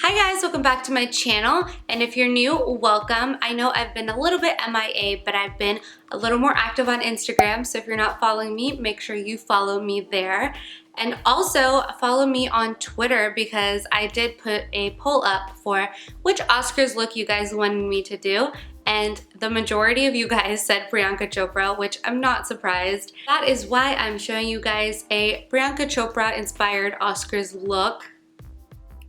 Hi guys, welcome back to my channel, and if you're new, welcome. I know I've been a little bit MIA, but I've been a little more active on Instagram, so if you're not following me, make sure you follow me there. And also follow me on Twitter because I did put a poll up for which Oscars look you guys wanted me to do, and the majority of you guys said Priyanka Chopra, which I'm not surprised. That is why I'm showing you guys a Priyanka Chopra inspired Oscars look.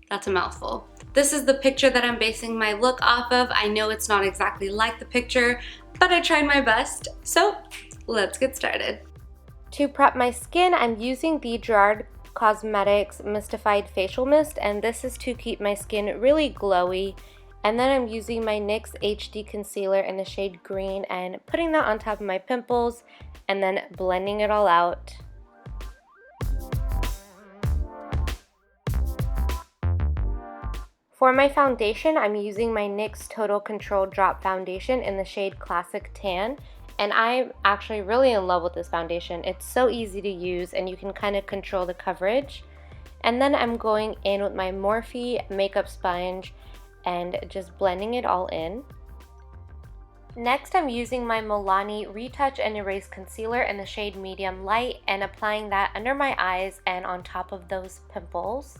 That's a mouthful. This is the picture that I'm basing my look off of. I know it's not exactly like the picture, but I tried my best. So let's get started. To prep my skin, I'm using the Gerard Cosmetics Mystified Facial Mist, and this is to keep my skin really glowy. And then I'm using my NYX HD Concealer in the shade Green and putting that on top of my pimples and then blending it all out. For my foundation, I'm using my NYX Total Control Drop Foundation in the shade Classic Tan, and I'm actually really in love with this foundation. It's so easy to use and you can kind of control the coverage. And then I'm going in with my Morphe makeup sponge and just blending it all in. Next, I'm using my Milani Retouch and Erase Concealer in the shade Medium Light and applying that under my eyes and on top of those pimples.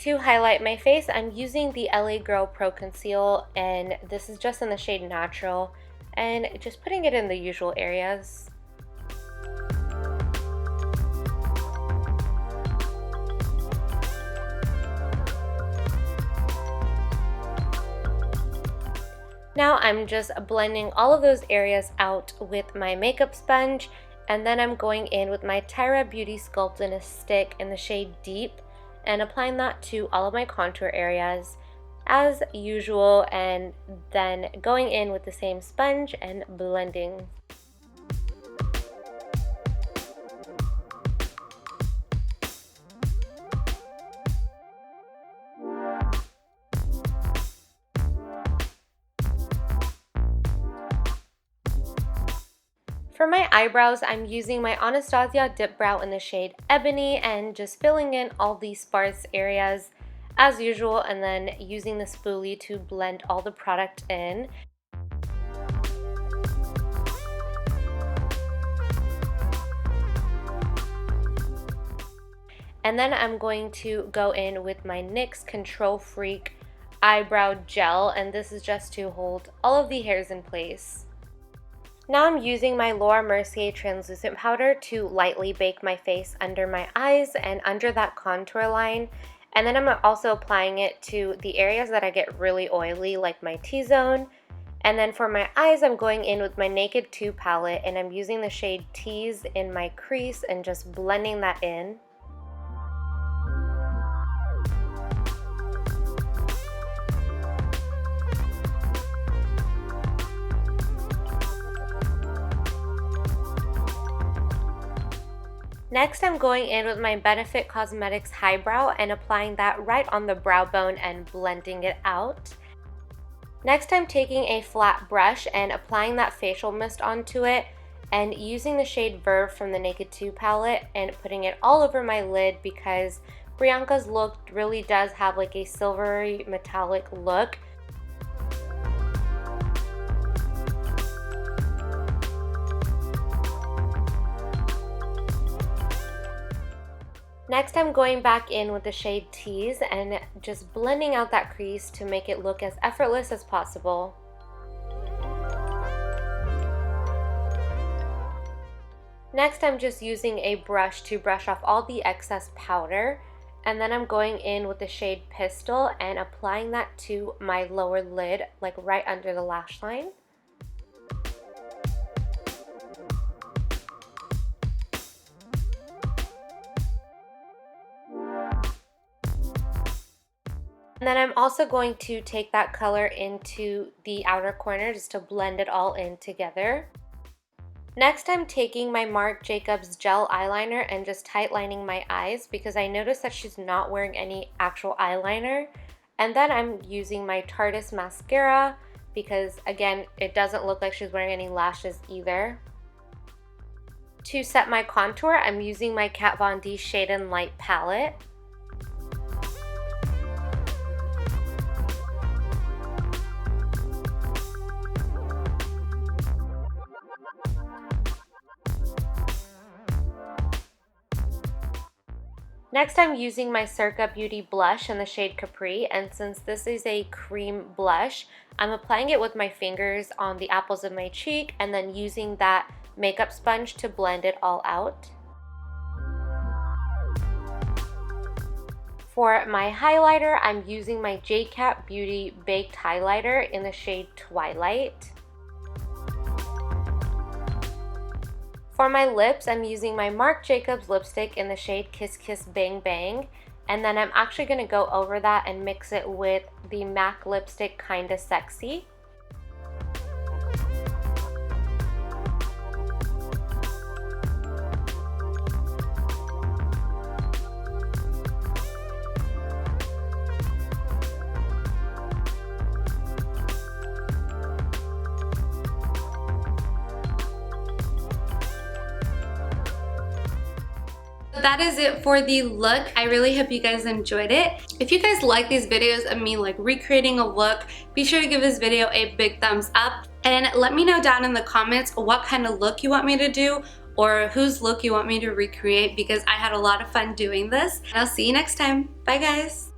To highlight my face, I'm using the LA Girl Pro Conceal, and this is just in the shade Natural, and just putting it in the usual areas. Now I'm just blending all of those areas out with my makeup sponge, and then I'm going in with my Tyra Beauty Sculpt in a Stick in the shade Deep, and applying that to all of my contour areas as usual, and then going in with the same sponge and blending. For my eyebrows, I'm using my Anastasia Dip Brow in the shade Ebony and just filling in all these sparse areas as usual, and then using the spoolie to blend all the product in. And then I'm going to go in with my NYX Control Freak Eyebrow Gel, and this is just to hold all of the hairs in place. Now I'm using my Laura Mercier translucent powder to lightly bake my face under my eyes and under that contour line. And then I'm also applying it to the areas that I get really oily, like my T-zone. And then for my eyes, I'm going in with my Naked 2 palette, and I'm using the shade Tease in my crease and just blending that in. Next, I'm going in with my Benefit Cosmetics Highbrow and applying that right on the brow bone and blending it out. Next, I'm taking a flat brush and applying that facial mist onto it and using the shade Verve from the Naked 2 palette and putting it all over my lid because Priyanka's look really does have like a silvery metallic look. Next, I'm going back in with the shade Tease and just blending out that crease to make it look as effortless as possible. Next, I'm just using a brush to brush off all the excess powder, and then I'm going in with the shade Pistol and applying that to my lower lid, like right under the lash line. And then I'm also going to take that color into the outer corner just to blend it all in together. Next, I'm taking my Marc Jacobs gel eyeliner and just tightlining my eyes because I noticed that she's not wearing any actual eyeliner. And then I'm using my Tarteist mascara because, again, it doesn't look like she's wearing any lashes either. To set my contour, I'm using my Kat Von D Shade and Light palette. Next, I'm using my Circa Beauty blush in the shade Capri, and since this is a cream blush, I'm applying it with my fingers on the apples of my cheek and then using that makeup sponge to blend it all out. For my highlighter, I'm using my J-Cat Beauty Baked Highlighter in the shade Twilight. For my lips, I'm using my Marc Jacobs lipstick in the shade Kiss Kiss Bang Bang, and then I'm actually going to go over that and mix it with the MAC lipstick Kinda Sexy. That is it for the look. I really hope you guys enjoyed it. If you guys like these videos of me like recreating a look, be sure to give this video a big thumbs up and let me know down in the comments what kind of look you want me to do or whose look you want me to recreate, because I had a lot of fun doing this. And I'll see you next time. Bye guys.